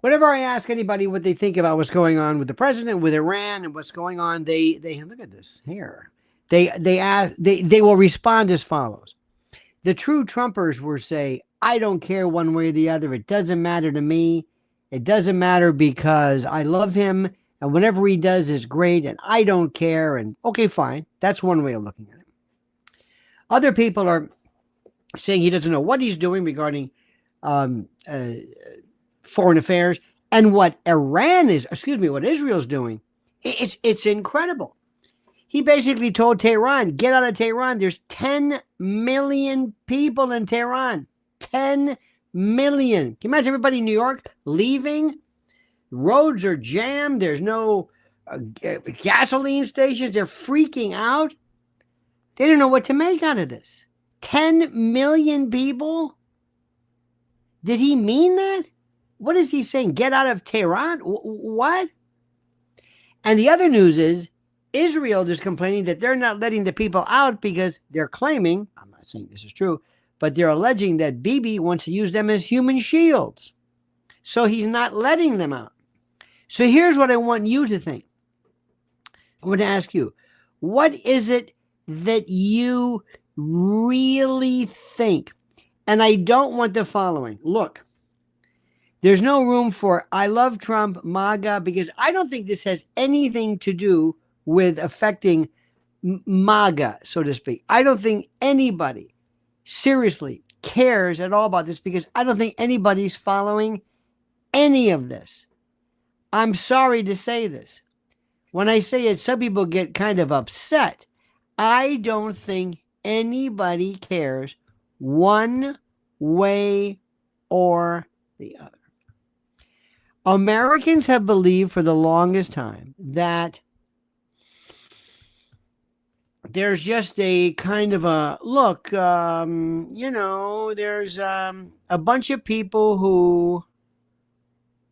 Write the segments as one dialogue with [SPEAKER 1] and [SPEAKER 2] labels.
[SPEAKER 1] Whenever I ask anybody what they think about what's going on with the president, with Iran, and what's going on, they look at this here. They will respond as follows. The true Trumpers will say, I don't care one way or the other. It doesn't matter to me. It doesn't matter because I love him and whatever he does is great and I don't care. And okay, fine. That's one way of looking at it. Other people are saying he doesn't know what he's doing regarding um, uh, foreign affairs and what what Israel's doing. It's incredible. He basically told Tehran, get out of Tehran. There's 10 million people in Tehran. 10 million. Can you imagine everybody in New York leaving? Roads are jammed. There's no gasoline stations. They're freaking out. They don't know what to make out of this. 10 million people? Did he mean that? What is he saying? Get out of Tehran? What? And the other news is Israel is complaining that they're not letting the people out because they're claiming, I'm not saying this is true, but they're alleging that Bibi wants to use them as human shields. So he's not letting them out. So here's what I want you to think. I want to ask you, what is it that you really think? And I don't want the following. Look, there's no room for I love Trump, MAGA, because I don't think this has anything to do with affecting MAGA, so to speak. I don't think anybody seriously cares at all about this because I don't think anybody's following any of this. I'm sorry to say this. When I say it, some people get kind of upset. I don't think anybody cares one way or the other. Americans have believed for the longest time that there's just a kind of a look, there's a bunch of people who,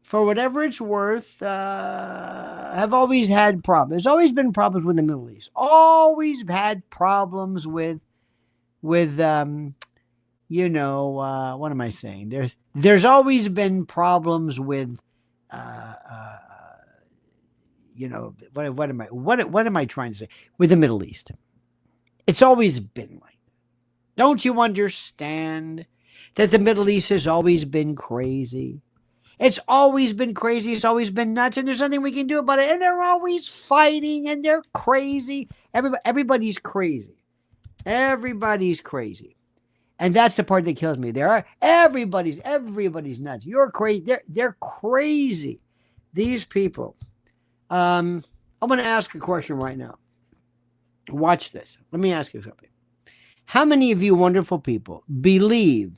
[SPEAKER 1] for whatever it's worth, have always had problems. There's always been problems with the Middle East. Always had problems with what am I saying? There's always been problems with, what am I trying to say? With the Middle East. It's always been like that. Don't you understand that the Middle East has always been crazy? It's always been crazy. It's always been nuts, and there's nothing we can do about it. And they're always fighting, and they're crazy. Everybody's crazy. Everybody's crazy, and that's the part that kills me. Everybody's nuts. You're crazy. They're crazy. These people. I'm going to ask a question right now. Watch this. Let me ask you something. How many of you wonderful people believe?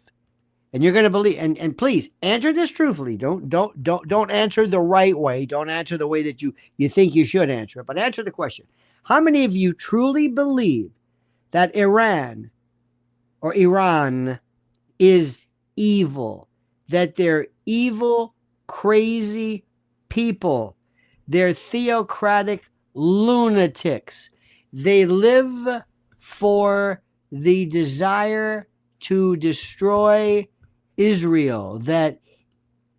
[SPEAKER 1] And you're going to believe, and please answer this truthfully. Don't answer the right way. Don't answer the way that you think you should answer it, but answer the question. How many of you truly believe that Iran is evil? That they're evil, crazy people. They're theocratic lunatics. They live for the desire to destroy Israel, that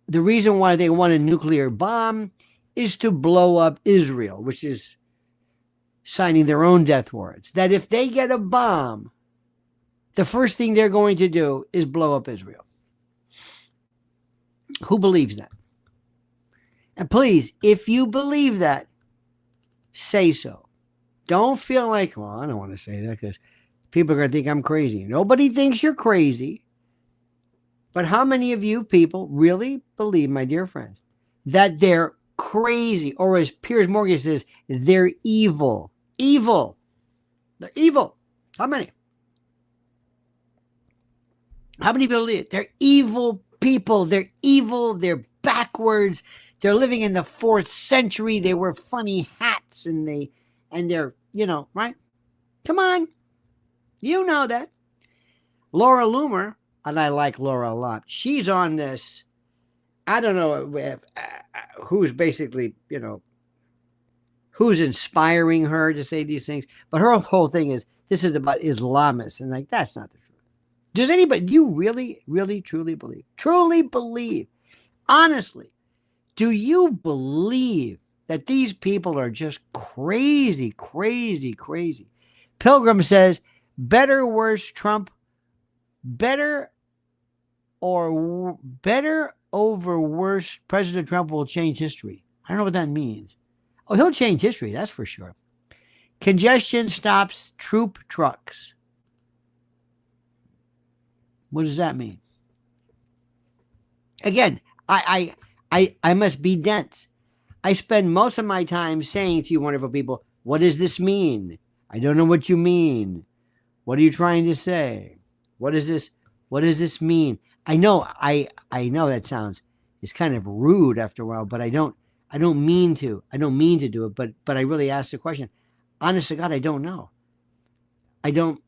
[SPEAKER 1] the reason why they want a nuclear bomb is to blow up Israel, which is signing their own death warrants. That if they get a bomb, the first thing they're going to do is blow up Israel. Who believes that? And please, if you believe that, say so. Don't feel like, well, I don't want to say that because people are going to think I'm crazy. Nobody thinks you're crazy. But how many of you people really believe, my dear friends, that they're crazy? Or as Piers Morgan says, they're evil. Evil. They're evil. How many? How many people believe it? They're evil people. They're evil. They're backwards. They're living in the 4th century. They wear funny hats and they're, right? Come on. You know that. Laura Loomer, and I like Laura a lot, she's on this, I don't know who's basically, who's inspiring her to say these things, but her whole thing is, this is about Islamists, and that's not the truth. Do you really, really, truly believe, honestly, Do you believe that these people are just crazy, crazy, crazy? Pilgrim says, better, worse, Trump, better over worse, President Trump will change history. I don't know what that means. Oh, he'll change history, that's for sure. Congestion stops troop trucks. What does that mean? Again, I must be dense. I spend most of my time saying to you wonderful people, what does this mean? I don't know what you mean. What are you trying to say? What does this mean? I know that sounds, it's kind of rude after a while, but I don't mean to do it, but I really ask the question. Honest to God, I don't know. I don't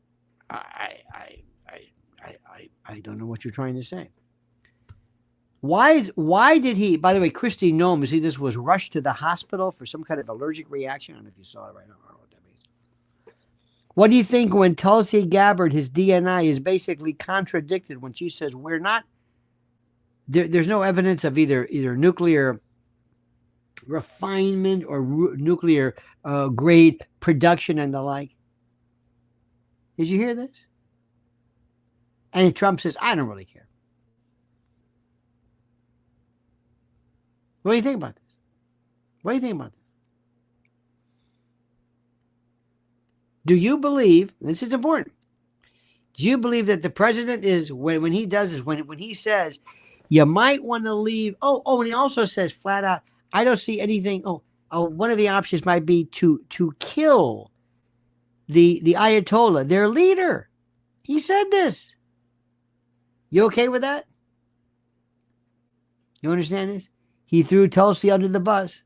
[SPEAKER 1] know what you're trying to say. Why did he, by the way, Christy Nome, see, this was rushed to the hospital for some kind of allergic reaction. I don't know if you saw it right now. I don't know what that means. What do you think when Tulsi Gabbard, his DNI, is basically contradicted when she says we're not, there's no evidence of either nuclear refinement or nuclear grade production and the like? Did you hear this? And Trump says, I don't really care. What do you think about this? What do you think about this? Do you believe, this is important, do you believe that the president is, when he does this, when he says, you might want to leave, and he also says flat out, I don't see anything, one of the options might be to kill the Ayatollah, their leader. He said this. You okay with that? You understand this? He threw Tulsi under the bus.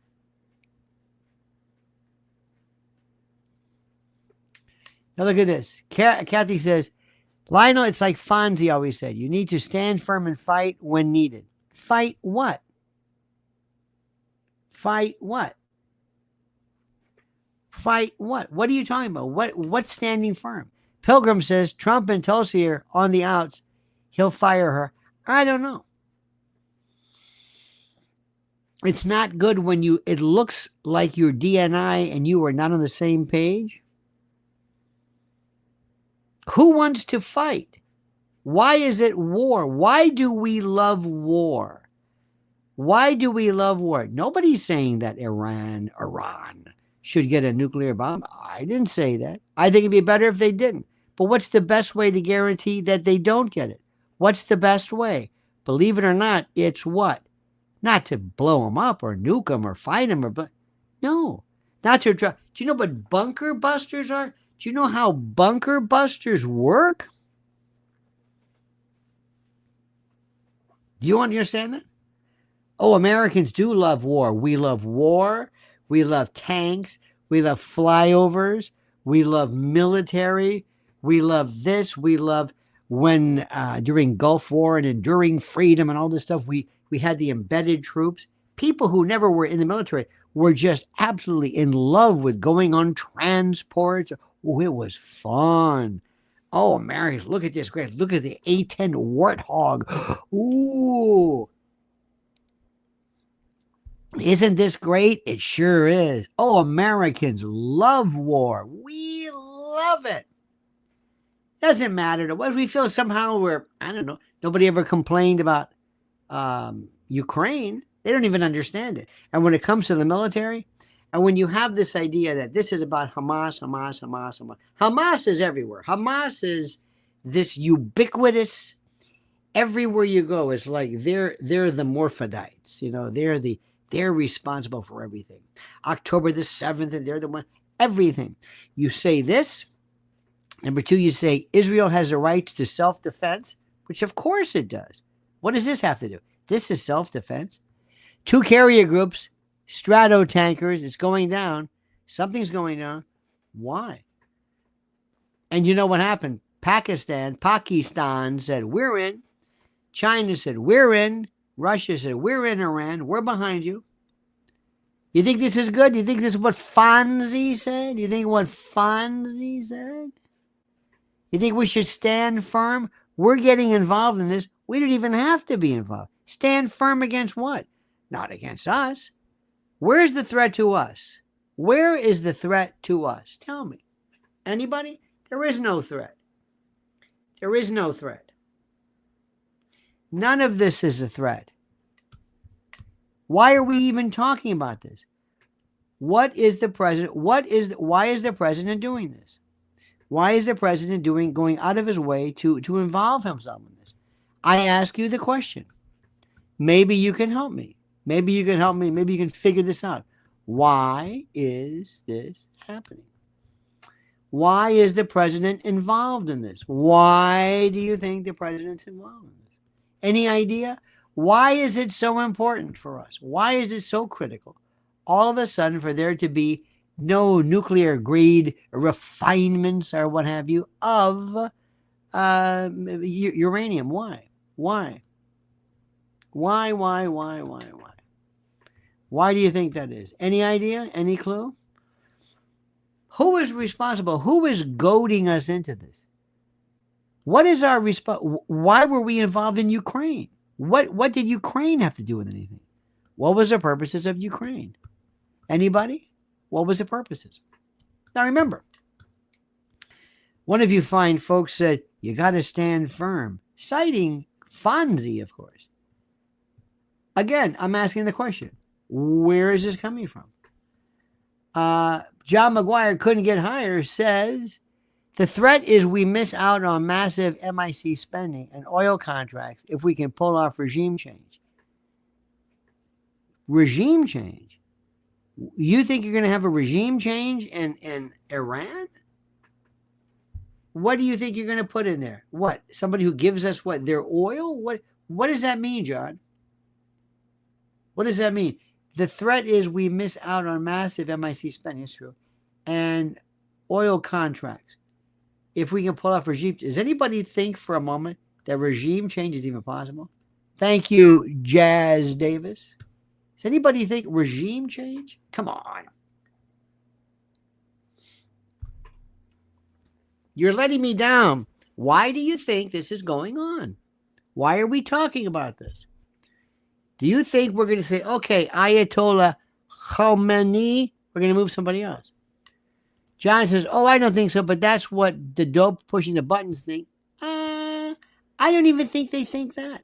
[SPEAKER 1] Now look at this. Kathy says, Lionel, it's like Fonzie always said. You need to stand firm and fight when needed. Fight what? Fight what? Fight what? What are you talking about? What's standing firm? Pilgrim says Trump and Tulsi are on the outs. He'll fire her. I don't know. It's not good when it looks like your DNI and you are not on the same page. Who wants to fight? Why is it war? Why do we love war? Why do we love war? Nobody's saying that Iran should get a nuclear bomb. I didn't say that. I think it'd be better if they didn't. But what's the best way to guarantee that they don't get it? What's the best way? Believe it or not, it's what? Not to blow them up or nuke them or fight them no, not to do you know what bunker busters are? Do you know how bunker busters work? Do you understand that? Americans do love war. We love war. We love tanks. We love flyovers. We love military. We love this. We love when during Gulf War and enduring freedom and all this stuff, we had the embedded troops. People who never were in the military were just absolutely in love with going on transports. Oh, it was fun. Oh, Americans, look at this. Great. Look at the A-10 Warthog. Ooh. Isn't this great? It sure is. Oh, Americans love war. We love it. Doesn't matter to us. We feel somehow I don't know, nobody ever complained about Ukraine. They don't even understand it. And when it comes to the military, and when you have this idea that this is about Hamas is everywhere. Hamas is this ubiquitous, everywhere you go, it's like they're the Morphodites. They're responsible for everything. October the 7th, and they're the one, everything. You say this. Number two, you say Israel has a right to self-defense, which of course it does. What does this have to do? This is self-defense. 2 carrier groups, strato tankers, it's going down. Something's going down. Why? And you know what happened? Pakistan said, we're in. China said, we're in. Russia said, we're in Iran. We're behind you. You think this is good? You think this is what Fonzie said? You think what Fonzie said? You think we should stand firm? We're getting involved in this. We don't even have to be involved. Stand firm against what? Not against us. Where's the threat to us? Where is the threat to us? Tell me. Anybody? There is no threat. There is no threat. None of this is a threat. Why are we even talking about this? What is the president? Why is the president doing this? Why is the president going out of his way to involve himself in this? I ask you the question. Maybe you can help me. Maybe you can help me. Maybe you can figure this out. Why is this happening? Why is the president involved in this? Why do you think the president's involved in this? Any idea? Why is it so important for us? Why is it so critical all of a sudden for there to be no nuclear grade refinements or what have you of uranium? Why? Why? Why? Why do you think that is? Any idea? Any clue? Who is responsible? Who is goading us into this? What is our response? Why were we involved in Ukraine? What did Ukraine have to do with anything? What was the purposes of Ukraine? Anybody? What was the purposes? Now remember, one of you fine folks said, you got to stand firm, citing Fonzie, of course. Again, I'm asking the question, where is this coming from? John McGuire couldn't get higher says, the threat is we miss out on massive MIC spending and oil contracts if we can pull off regime change. Regime change? You think you're going to have a regime change in Iran? What do you think you're going to put in there? What? Somebody who gives us what? Their oil? What does that mean, John? What does that mean? The threat is we miss out on massive MIC spending, it's true, and oil contracts. If we can pull off regime, does anybody think for a moment that regime change is even possible? Thank you, Jazz Davis. Does anybody think regime change? Come on. You're letting me down. Why do you think this is going on? Why are we talking about this? Do you think we're going to say, okay, Ayatollah Khomeini, we're going to move somebody else? John says, oh, I don't think so, but that's what the dope pushing the buttons think. I don't even think they think that.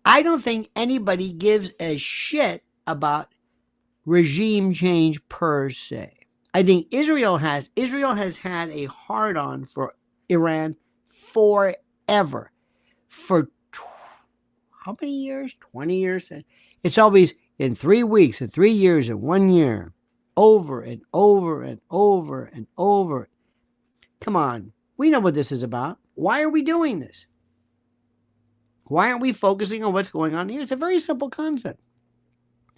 [SPEAKER 1] I don't think anybody gives a shit about regime change per se. I think Israel has had a hard-on for Iran forever. For how many years? 20 years? It's always in 3 weeks, in 3 years, in 1 year. Over and over and over and over. Come on. We know what this is about. Why are we doing this? Why aren't we focusing on what's going on here? It's a very simple concept.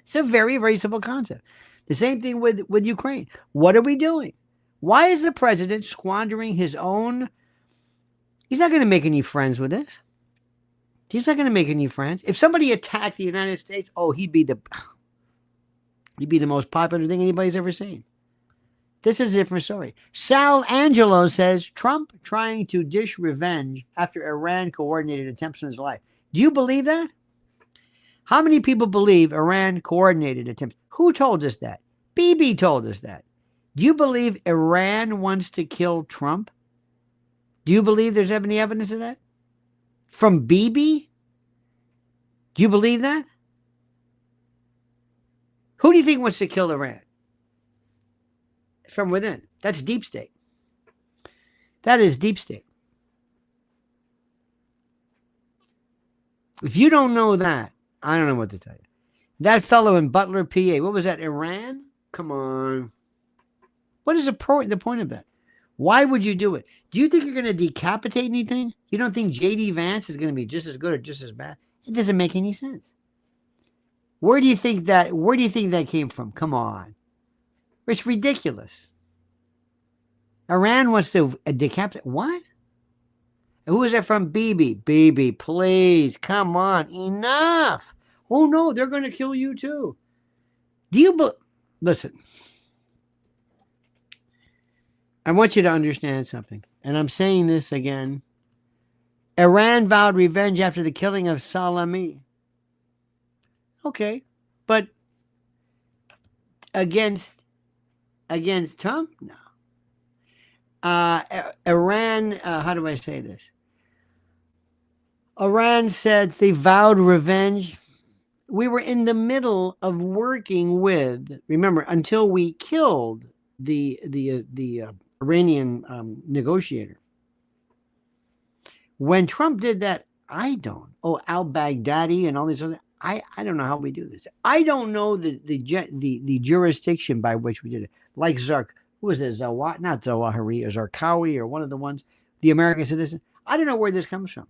[SPEAKER 1] It's a very, very simple concept. The same thing with Ukraine. What are we doing? Why is the president squandering his own? He's not going to make any friends with this. He's not going to make any friends. If somebody attacked the United States, oh, he'd be the most popular thing anybody's ever seen. This is a different story. Sal Angelo says, Trump trying to dish revenge after Iran coordinated attempts on his life. Do you believe that? How many people believe Iran coordinated attempts? Who told us that? Bibi told us that. Do you believe Iran wants to kill Trump? Do you believe there's any evidence of that? From Bibi? Do you believe that? Who do you think wants to kill Iran? From within. That's deep state. That is deep state. If you don't know that, I don't know what to tell you. That fellow in Butler, PA, what was that, Iran? Come on. What is the point of that? Why would you do it? Do you think you're going to decapitate anything? You don't think J.D. Vance is going to be just as good or just as bad? It doesn't make any sense. Where do you think that came from? Come on. It's ridiculous. Iran wants to decapitate. What? Who is that from? Bibi. Bibi, please. Come on. Enough. Oh, no, they're going to kill you too. Listen. I want you to understand something. And I'm saying this again. Iran vowed revenge after the killing of Salami. Okay, but against Trump, no. Iran. How do I say this? Iran said they vowed revenge. We were in the middle of working with. Remember, until we killed the Iranian negotiator. When Trump did that, I don't. Oh, al Baghdadi and all these other. I don't know how we do this. I don't know the jurisdiction by which we did it. Like Zark, who was it? Not Zawahiri or Zarqawi or one of the ones, the American citizen. I don't know where this comes from.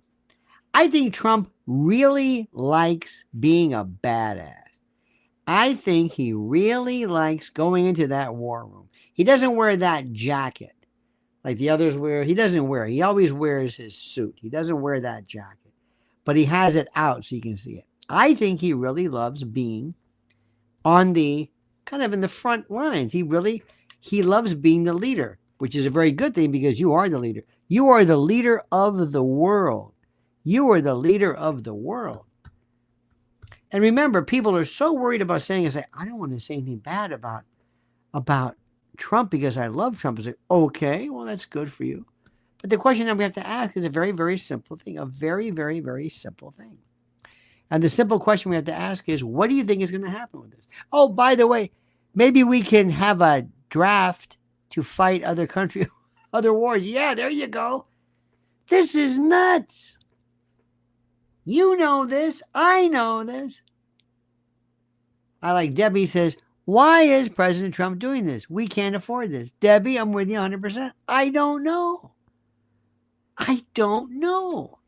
[SPEAKER 1] I think Trump really likes being a badass. I think he really likes going into that war room. He doesn't wear that jacket like the others wear. He doesn't wear it. He always wears his suit. He doesn't wear that jacket, but he has it out so you can see it. I think he really loves being on the kind of in the front lines. He loves being the leader, which is a very good thing because you are the leader. You are the leader of the world. You are the leader of the world. And remember, people are so worried about saying, I don't want to say anything bad about Trump because I love Trump. It's like, okay, well, that's good for you. But the question that we have to ask is a very, very simple thing, a very, very, very simple thing. And the simple question we have to ask is, what do you think is going to happen with this? Oh, by the way, maybe we can have a draft to fight other countries, other wars. Yeah, there you go. This is nuts. You know this. I know this. I like Debbie says, why is President Trump doing this? We can't afford this. Debbie, I'm with you 100%. I don't know. I don't know.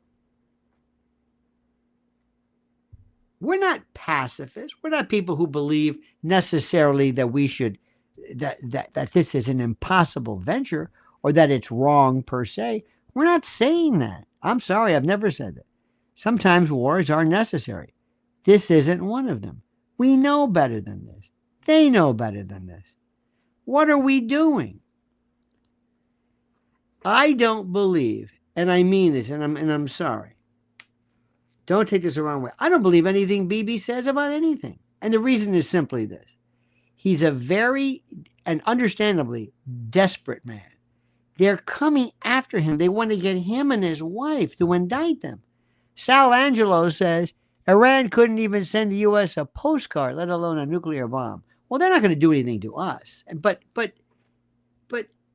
[SPEAKER 1] We're not pacifists. We're not people who believe necessarily that we should, that this is an impossible venture or that it's wrong per se. We're not saying that. I'm sorry. I've never said that. Sometimes wars are necessary. This isn't one of them. We know better than this. They know better than this. What are we doing? I don't believe, and I mean this, and I'm sorry. Don't take this the wrong way. I don't believe anything Bibi says about anything. And the reason is simply this. He's a very, and understandably, desperate man. They're coming after him. They want to get him and his wife to indict them. Sal Angelo says Iran couldn't even send the U.S. a postcard, let alone a nuclear bomb. Well, they're not going to do anything to us. But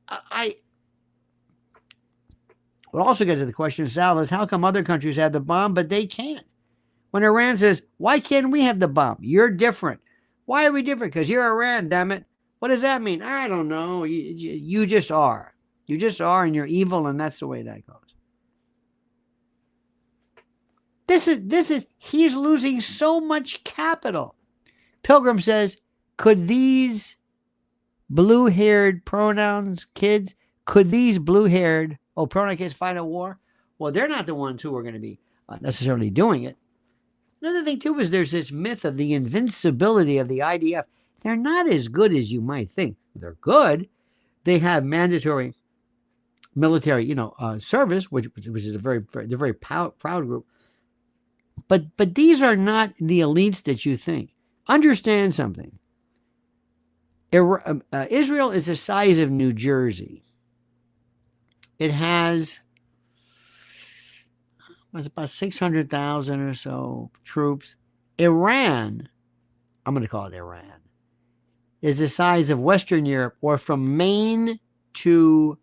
[SPEAKER 1] I will also get to the question, Sal, is how come other countries have the bomb, but they can't? When Iran says, why can't we have the bomb? You're different. Why are we different? Because you're Iran, damn it. What does that mean? I don't know. You just are. You just are, and you're evil, and that's the way that goes. He's losing so much capital. Pilgrim says, could these blue-haired pronouns kids, could these blue-haired pronoun kids fight a war? Well, they're not the ones who are going to be necessarily doing it. Another thing, too, is there's this myth of the invincibility of the IDF. They're not as good as you might think. They're good. They have mandatory military, service, which is they're very proud group. But these are not the elites that you think. Understand something. Israel is the size of New Jersey. It has about 600,000 or so troops. Iran, I'm going to call it Iran, is the size of Western Europe, or from Maine to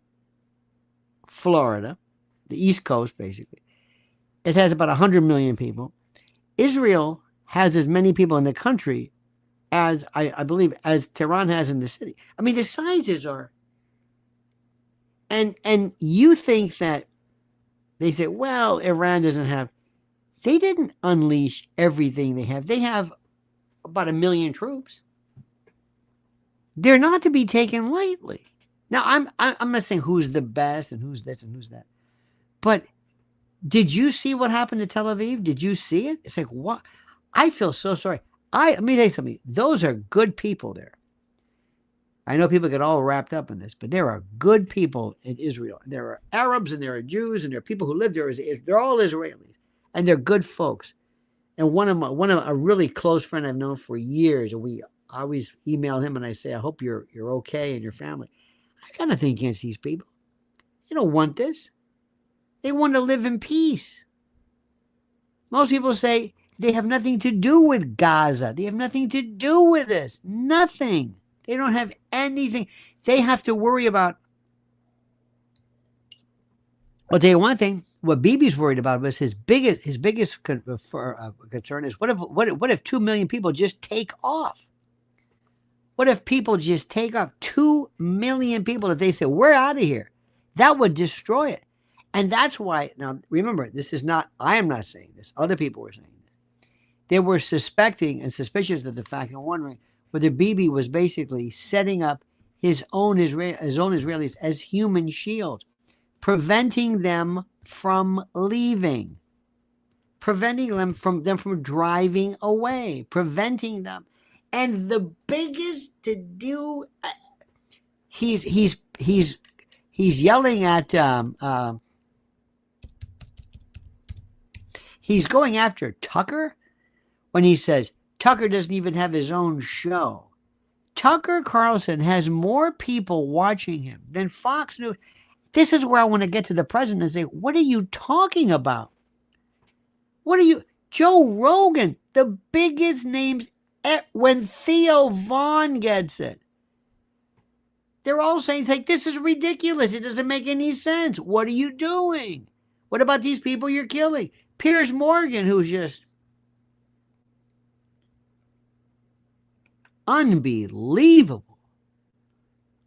[SPEAKER 1] Florida, the East Coast, basically. It has about 100 million people. Israel has as many people in the country as, I believe, as Tehran has in the city. I mean, the sizes are... And you think that they say, well, Iran doesn't have... They didn't unleash everything they have. They have about 1 million troops. They're not to be taken lightly. Now, I'm not saying who's the best and who's this and who's that. But did you see what happened to Tel Aviv? Did you see it? It's like, what? I feel so sorry. Let me tell you something. Those are good people there. I know people get all wrapped up in this, but there are good people in Israel. There are Arabs and there are Jews and there are people who live there. They're all Israelis and they're good folks. And one of a really close friend I've known for years, and we always email him and I say, I hope you're okay and your family. I got nothing against these people. They don't want this. They want to live in peace. Most people say they have nothing to do with Gaza. They have nothing to do with this. Nothing. They don't have anything. They have to worry about. I'll tell you one thing. What Bibi's worried about was his biggest concern is what if 2 million people just take off? What if people just take off? 2 million people, if they say we're out of here, that would destroy it. And that's why, now remember, this is not, I am not saying this, other people were saying this. They were suspecting and suspicious of the fact and wondering whether Bibi was basically setting up his own Israelis as human shields, preventing them from leaving, preventing them from driving away, preventing them. And the biggest to do, he's yelling at, he's going after Tucker when he says Tucker doesn't even have his own show. Tucker Carlson has more people watching him than Fox News. This is where I want to get to the president and say, what are you talking about? Joe Rogan, the biggest names, when Theo Vaughn gets it. They're all saying, like, this is ridiculous. It doesn't make any sense. What are you doing? What about these people you're killing? Piers Morgan, who's just unbelievable.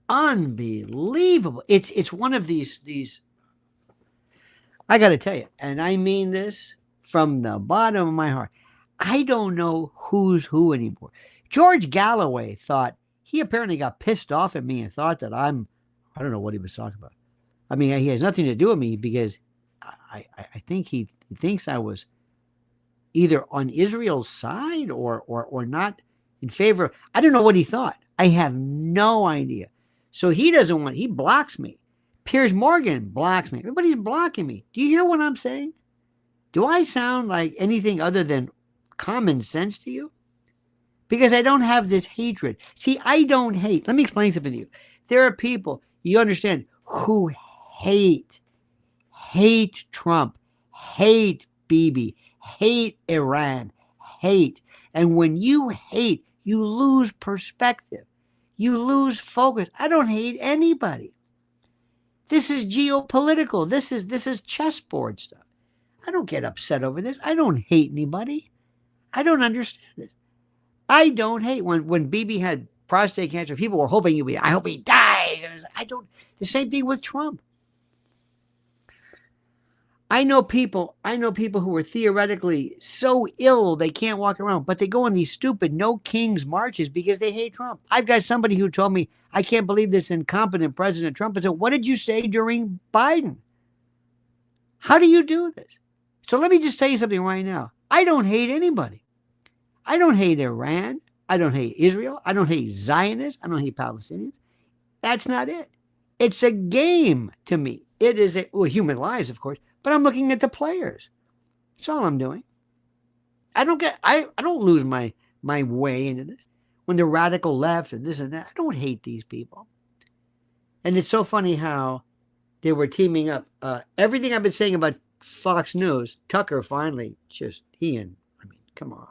[SPEAKER 1] Unbelievable. It's one of these. I got to tell you, and I mean this from the bottom of my heart. I don't know who's who anymore. George Galloway he apparently got pissed off at me and thought that I don't know what he was talking about. I mean, he has nothing to do with me because I think he thinks I was either on Israel's side or not in favor. I don't know what he thought. I have no idea. So he blocks me. Piers Morgan blocks me. Everybody's blocking me. Do you hear what I'm saying? Do I sound like anything other than common sense to you? Because I don't have this hatred. See, I don't hate. Let me explain something to you. There are people, you understand, who hate Trump, hate Bibi, hate Iran, hate. And when you hate, you lose perspective. You lose focus. I don't hate anybody. This is geopolitical. This is chessboard stuff. I don't get upset over this. I don't hate anybody. I don't understand this. I don't hate. When Bibi had prostate cancer, people were hoping I hope he dies. The same thing with Trump. I know people who are theoretically so ill they can't walk around, but they go on these stupid no kings marches because they hate Trump. I've got somebody who told me, I can't believe this incompetent President Trump. I said, what did you say during Biden? How do you do this? So let me just tell you something right now. I don't hate anybody. I don't hate Iran. I don't hate Israel. I don't hate Zionists. I don't hate Palestinians. That's not it. It's a game to me. It is human lives, of course, but I'm looking at the players. That's all I'm doing. I don't lose my way into this. When the radical left and this and that, I don't hate these people. And it's so funny how they were teaming up. Everything I've been saying about Fox News, Tucker finally come on.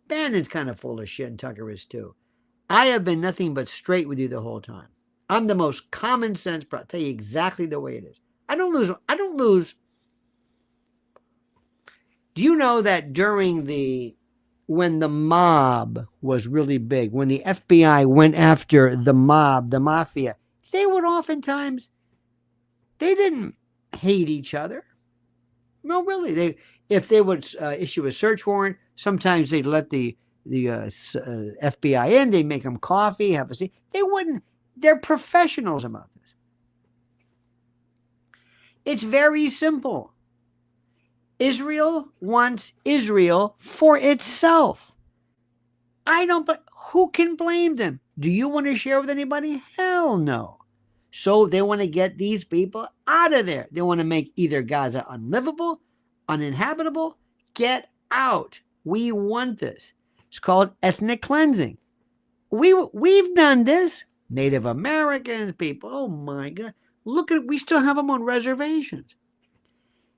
[SPEAKER 1] Bannon's kind of full of shit, and Tucker is too. I have been nothing but straight with you the whole time. I'm the most common sense, I'll tell you exactly the way it is. I don't lose. Do you know that when the mob was really big, when the FBI went after the mob, the mafia, they didn't hate each other. No, really. If they would issue a search warrant, sometimes they'd let the FBI in. They'd make them coffee, have a seat. They wouldn't. They're professionals about this. It's very simple. Israel wants Israel for itself. But who can blame them? Do you want to share with anybody? Hell no. So they want to get these people out of there. They want to make either Gaza unlivable, uninhabitable, Get out. We want this. It's called ethnic cleansing. We've done this. Native Americans, people. Oh my God. Look at, we still have them on reservations.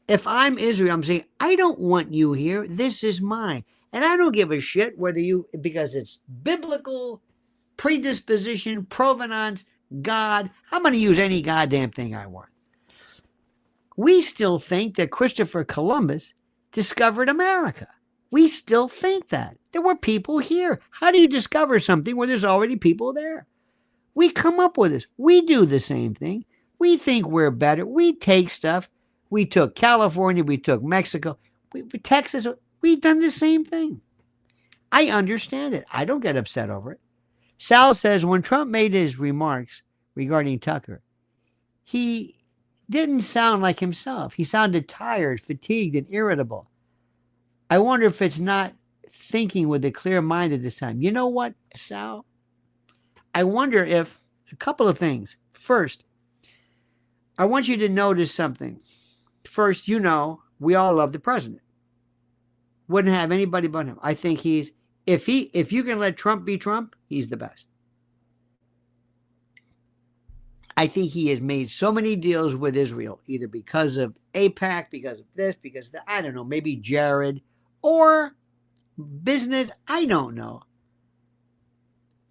[SPEAKER 1] If I'm Israel, I'm saying, I don't want you here. This is mine. And I don't give a shit whether you, because it's biblical, predisposition, provenance, God. I'm going to use any goddamn thing I want. We still think that Christopher Columbus discovered America. We still think that. There were people here. How do you discover something where there's already people there? We come up with this. We do the same thing. We think we're better. We take stuff. We took California. We took Mexico. Texas. We've done the same thing. I understand it. I don't get upset over it. Sal says when Trump made his remarks regarding Tucker, he didn't sound like himself. He sounded tired, fatigued, and irritable. I wonder if it's not thinking with a clear mind at this time. You know what, Sal? I wonder if a couple of things. First, I want you to notice something. First, you know, we all love the president. Wouldn't have anybody but him. I think he's, if you can let Trump be Trump, he's the best. I think he has made so many deals with Israel, either because of AIPAC, because of this, because of that, I don't know, maybe Jared, or business, I don't know.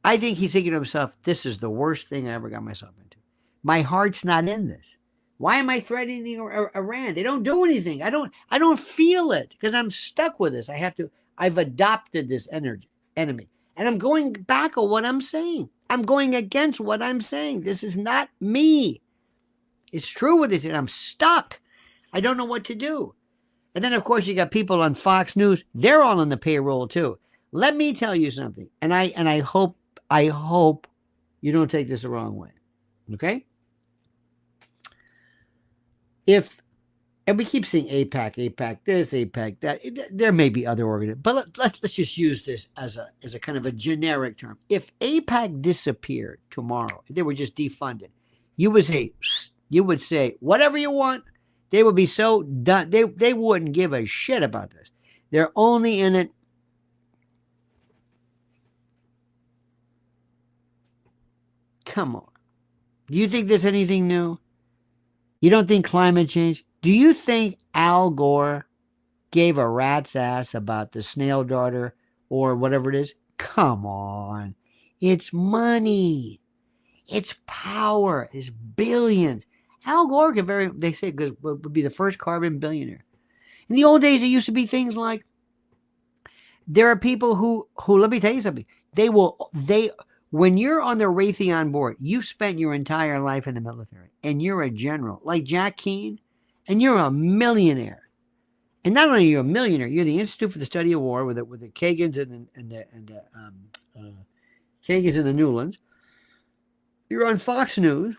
[SPEAKER 1] I think he's thinking to himself, this is the worst thing I ever got myself into. My heart's not in this. Why am I threatening Iran? They don't do anything. I don't feel it because I'm stuck with this. I've adopted this enemy. And I'm going back on what I'm saying. I'm going against what I'm saying. This is not me. It's true with this. I'm stuck. I don't know what to do. And then, of course, you got people on Fox News. They're all on the payroll, too. Let me tell you something. And I hope you don't take this the wrong way. Okay? And we keep saying AIPAC this, AIPAC that. There may be other organizations, but let's just use this as a kind of a generic term. If AIPAC disappeared tomorrow, they were just defunded, you would say whatever you want. They would be so done. They wouldn't give a shit about this. They're only in it. Come on. Do you think there's anything new? You don't think climate change? Do you think Al Gore gave a rat's ass about the snail darter or whatever it is? Come on. It's money. It's power. It's billions. Al Gore they say, would be the first carbon billionaire. In the old days, it used to be things like, there are people who let me tell you something. When you're on the Raytheon board, you've spent your entire life in the military, and you're a general, like Jack Keane, and you're a millionaire. And not only are you a millionaire, you're the Institute for the Study of War with the Kagans and the Kagans and the Newlands. You're on Fox News.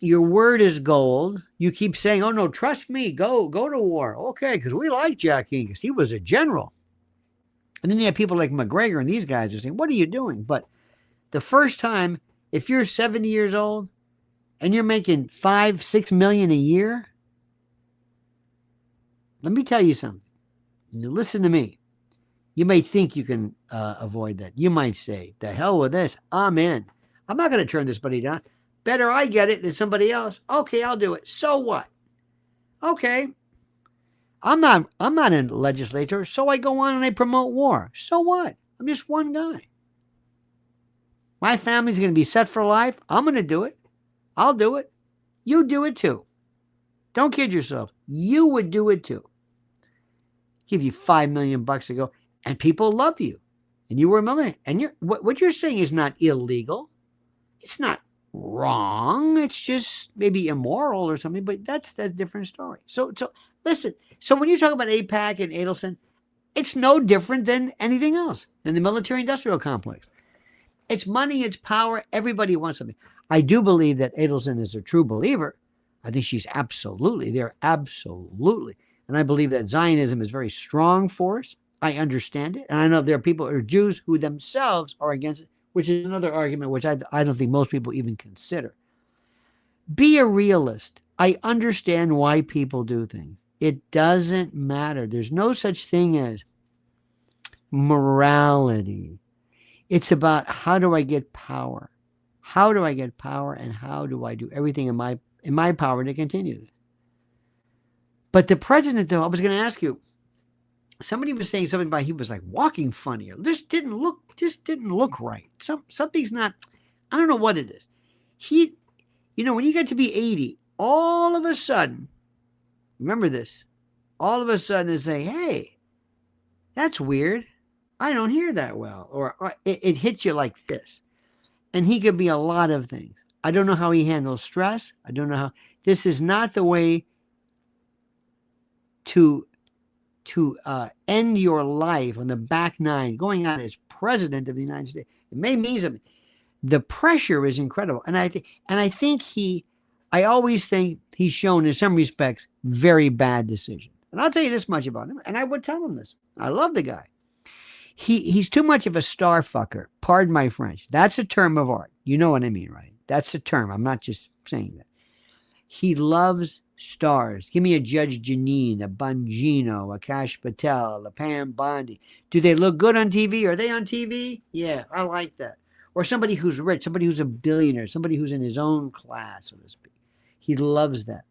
[SPEAKER 1] Your word is gold. You keep saying, "Oh no, trust me, go to war." Okay, because we like Jack Keane because he was a general. And then you have people like McGregor and these guys are saying, what are you doing? But the first time, if you're 70 years old and you're making $5-6 million a year, let me tell you something. Listen to me. You may think you can avoid that. You might say, the hell with this. I'm in. I'm not going to turn this buddy down. Better I get it than somebody else. Okay, I'll do it. So what? Okay. I'm not a legislator, so I go on and I promote war. So what? I'm just one guy. My family's going to be set for life. I'm going to do it. I'll do it. You do it too. Don't kid yourself. You would do it too. Give you $5 million to go, and people love you, and you were a millionaire. And what you're saying is not illegal. It's not wrong. It's just maybe immoral or something. But that's a different story. So listen. So when you talk about AIPAC and Adelson, it's no different than anything else than the military-industrial complex. It's money, it's power. Everybody wants something. I do believe that Adelson is a true believer. I think she's absolutely there, absolutely. And I believe that Zionism is a very strong force. I understand it. And I know there are people, or Jews, who themselves are against it, which is another argument which I don't think most people even consider. Be a realist. I understand why people do things. It doesn't matter. There's no such thing as morality. It's about how do I get power? How do I get power, and how do I do everything in my power to continue this? But the president, though, I was going to ask you, somebody was saying something about he was like walking funny. This didn't look right. Something's not, I don't know what it is. When you get to be 80, all of a sudden, remember this, all of a sudden it's saying, hey, that's weird. I don't hear that well. Or it hits you like this. And he could be a lot of things. I don't know how he handles stress. I don't know how. This is not the way to end your life on the back nine, going out as president of the United States. It may mean something. The pressure is incredible. And I always think he's shown, in some respects, very bad decisions. And I'll tell you this much about him, and I would tell him this. I love the guy. He's too much of a star fucker. Pardon my French. That's a term of art. You know what I mean, right? That's a term. I'm not just saying that. He loves stars. Give me a Judge Jeanine, a Bongino, a Kash Patel, a Pam Bondi. Do they look good on TV? Are they on TV? Yeah, I like that. Or somebody who's rich, somebody who's a billionaire, somebody who's in his own class, so to speak. He loves that.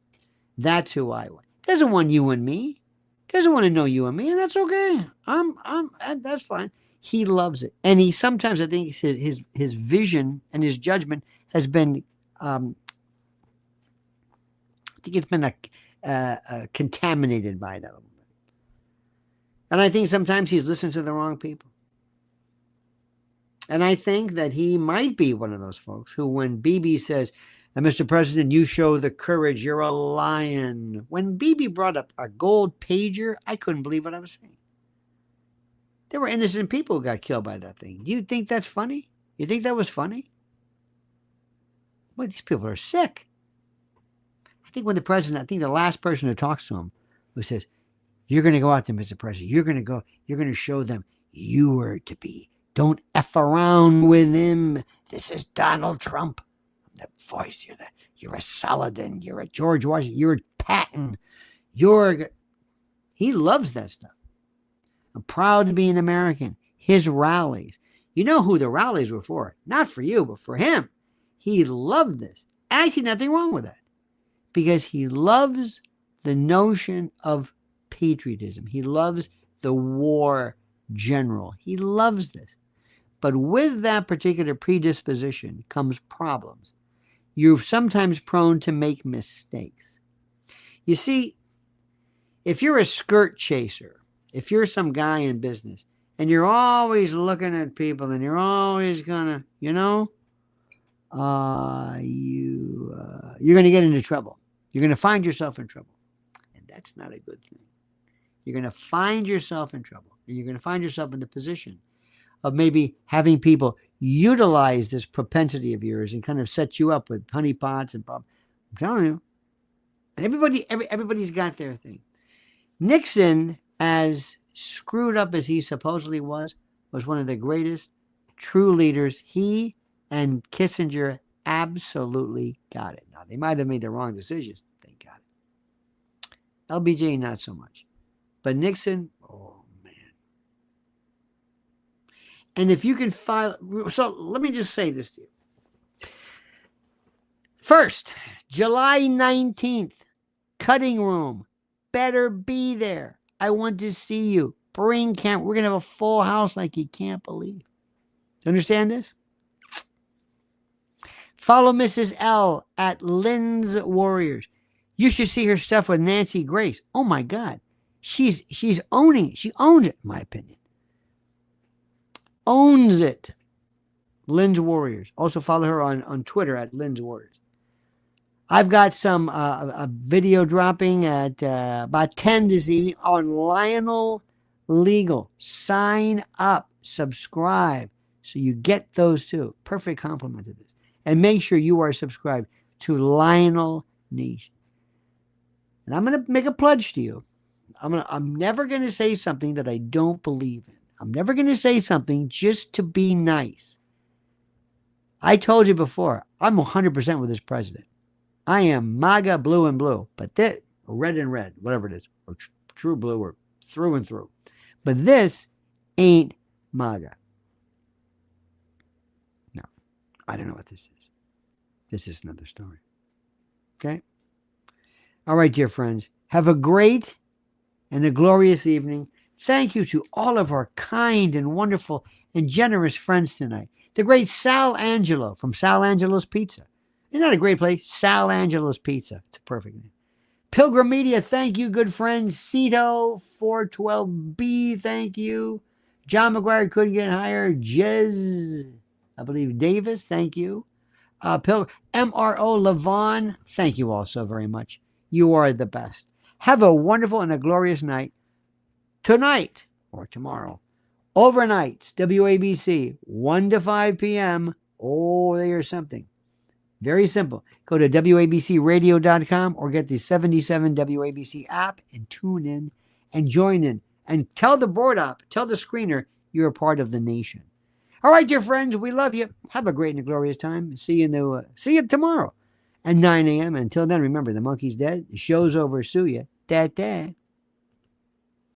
[SPEAKER 1] That's who I want. Doesn't want you and me. Doesn't want to know you and me, and that's okay. That's fine. He loves it, and he sometimes, I think, his vision and his judgment has been, I think it's been contaminated by that a little bit. And I think sometimes he's listened to the wrong people. And I think that he might be one of those folks who, when Bibi says, Mr. President, you show the courage, you're a lion. When Bibi brought up a gold pager, I couldn't believe what I was saying. There were innocent people who got killed by that thing. Do you think that's funny? You think that was funny? Well, these people are sick. I think the last person who talks to him, who says, you're going to go out there, Mr. President. You're going to show them you were to be. Don't F around with him. This is Donald Trump. The voice, you're a Saladin, you're a George Washington, you're a Patton, he loves that stuff. I'm proud to be an American. His rallies, you know who the rallies were for? Not for you, but for him. He loved this. I see nothing wrong with that, because he loves the notion of patriotism. He loves the war general. He loves this. But with that particular predisposition comes problems. You're sometimes prone to make mistakes. You see, if you're a skirt chaser, if you're some guy in business, and you're always looking at people, and you're always gonna, you're going to get into trouble. You're going to find yourself in trouble. And that's not a good thing. You're going to find yourself in trouble. And you're going to find yourself in the position of maybe having people utilize this propensity of yours and kind of set you up with honeypots and problems. I'm telling you. And everybody's got their thing. Nixon, as screwed up as he supposedly was one of the greatest true leaders. He and Kissinger absolutely got it. Now, they might have made the wrong decisions. They got it. LBJ, not so much. But Nixon, oh, man. And if you can file, so let me just say this to you. First, July 19th, cutting room. Better be there. I want to see you. Bring camp. We're going to have a full house like you can't believe. Understand this? Follow Mrs. L at Lynn's Warriors. You should see her stuff with Nancy Grace. Oh my God. She's owning it. She owns it, in my opinion. Owns it. Lynn's Warriors. Also follow her on Twitter at Lynn's Warriors. I've got some a video dropping at about 10 this evening on Lionel Legal. Sign up, subscribe, so you get those too. Perfect compliment to this. And make sure you are subscribed to Lionel Nation. And I'm going to make a pledge to you. I'm never going to say something that I don't believe in. I'm never going to say something just to be nice. I told you before, I'm 100% with this president. I am MAGA blue and blue. But or red and red, whatever it is, or true blue, or through and through. But this ain't MAGA. No, I don't know what this is. This is another story. Okay? All right, dear friends. Have a great and a glorious evening. Thank you to all of our kind and wonderful and generous friends tonight. The great Sal Angelo from Sal Angelo's Pizza. Isn't that a great place? Sal Angelo's Pizza. It's a perfect name. Pilgrim Media, thank you, good friends. Cito 412B, thank you. John McGuire couldn't get higher. Jez, I believe Davis, thank you. MRO Levon, thank you all so very much. You are the best. Have a wonderful and a glorious night. Tonight or tomorrow. Overnights, WABC, 1 to 5 p.m. Oh, there's something. Very simple. Go to WABCradio.com or get the 77 WABC app and tune in and join in. And tell the board op, tell the screener you're a part of the nation. All right, dear friends, we love you. Have a great and glorious time. See you tomorrow at 9 a.m. Until then, remember, the monkey's dead. The show's over. Sue ya. Da-da.